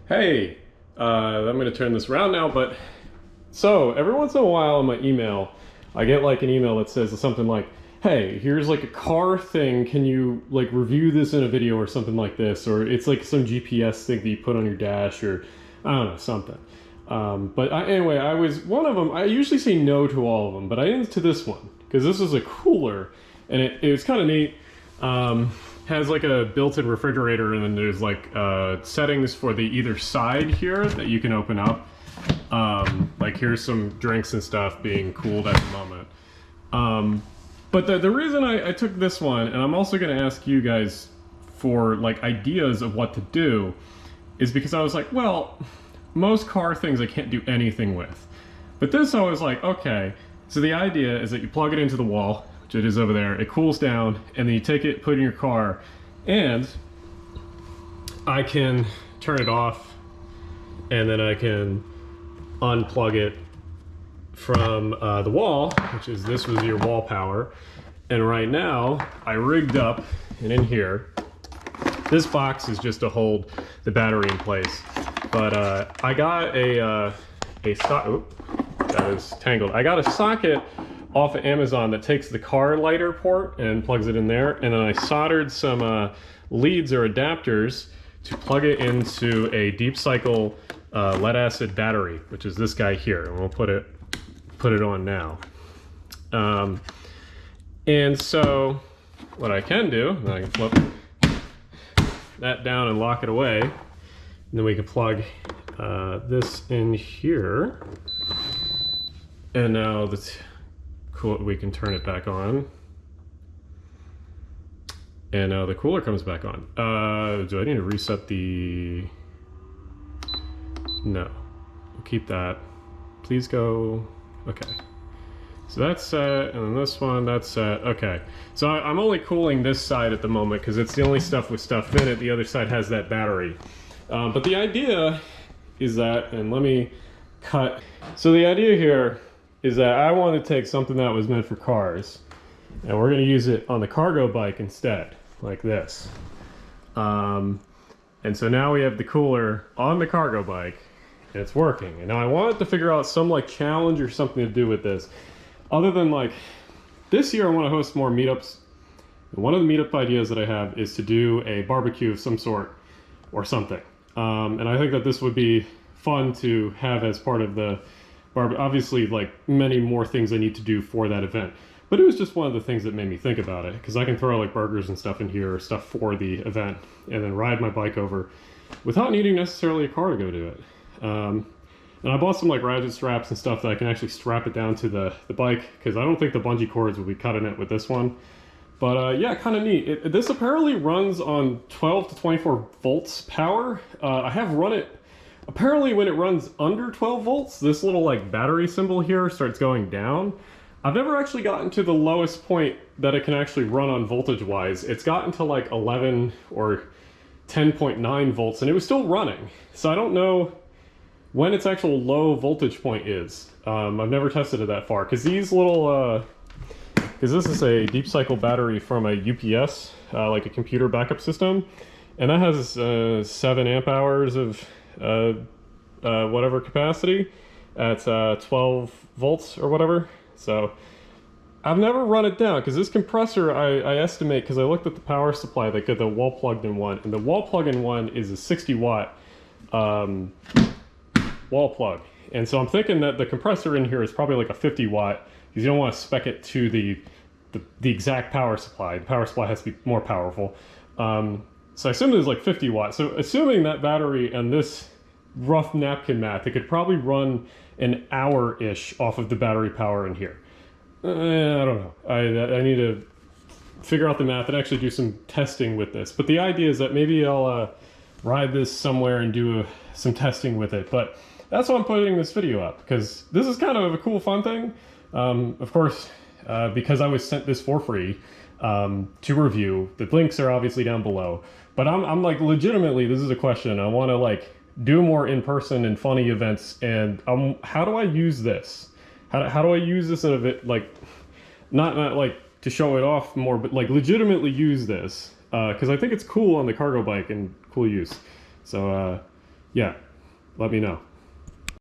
Hey, I'm going to turn this around now, but so every once in a while in my email, I get like an email that says something like, hey, here's like a car thing. Can you like review this in a video or something like this? Or it's like some GPS thing that you put on your dash or I don't know, something. Anyway, I was one of them. I usually say no to all of them, but I didn't to this one because this is a cooler and it was kind of neat. Has like a built-in refrigerator, and then there's like settings for the either side here that you can open up. Like here's some drinks and stuff being cooled at the moment. But the reason I took this one, and I'm also going to ask you guys for like ideas of what to do, is because I was like, well, most car things I can't do anything with. But this I was like, okay, so the idea is that you plug it into the wall, which it is over there, it cools down, and then you take it, put it in your car, and I can turn it off, and then I can unplug it from the wall, which is, this was your wall power. And right now, I rigged up, and in here, this box is just to hold the battery in place. But I got that is tangled. I got a socket off of Amazon that takes the car lighter port and plugs it in there, and then I soldered some leads or adapters to plug it into a deep cycle lead acid battery, which is this guy here, and we'll put it on now. And so what I can do, I can flip that down and lock it away, and then we can plug this in here, and now that's cool. We can turn it back on, and now the cooler comes back on. Do I need to reset the... No, we'll keep that. Please go. Okay, so that's set, and then this one, that's set. Okay, so I'm only cooling this side at the moment because it's the only stuff with stuff in it. The other side has that battery. But the idea is that, and let me cut. So the idea here is that I want to take something that was meant for cars, and we're going to use it on the cargo bike instead, like this. And so now we have the cooler on the cargo bike, and it's working. And now I wanted to figure out some like challenge or something to do with this. Other than like, this year I want to host more meetups. And one of the meetup ideas that I have is to do a barbecue of some sort or something. And I think that this would be fun to have as part of the barbecue. Obviously, like many more things I need to do for that event. But it was just one of the things that made me think about it, because I can throw like burgers and stuff in here or stuff for the event and then ride my bike over without needing necessarily a car to go do it. And I bought some like ratchet straps and stuff that I can actually strap it down to the bike, because I don't think the bungee cords will be cutting it with this one. But yeah, kind of neat. This apparently runs on 12 to 24 volts power. I have run it, apparently when it runs under 12 volts, this little like battery symbol here starts going down. I've never actually gotten to the lowest point that it can actually run on voltage wise. It's gotten to like 11 or 10.9 volts and it was still running. So I don't know when its actual low voltage point is. I've never tested it that far, because these little, because this is a deep cycle battery from a UPS, like a computer backup system, and that has 7 amp hours of whatever capacity at 12 volts or whatever. So I've never run it down, because this compressor, I estimate, because I looked at the power supply, like the wall plugged in one, and the wall plug in one is a 60 watt wall plug. And so I'm thinking that the compressor in here is probably like a 50 watt, because you don't want to spec it to the exact power supply. The power supply has to be more powerful. So I assume there's like 50 watts. So assuming that battery and this rough napkin math, it could probably run an hour-ish off of the battery power in here. I don't know. I need to figure out the math and actually do some testing with this. But the idea is that maybe I'll ride this somewhere and do some testing with it. But that's why I'm putting this video up, because this is kind of a cool, fun thing. Of course, because I was sent this for free to review. The links are obviously down below. But I'm like, legitimately, this is a question. I want to like do more in-person and funny events, and how do I use this? How do I use this in a bit, like, not like to show it off more, but like legitimately use this, because I think it's cool on the cargo bike and cool use. So yeah, let me know.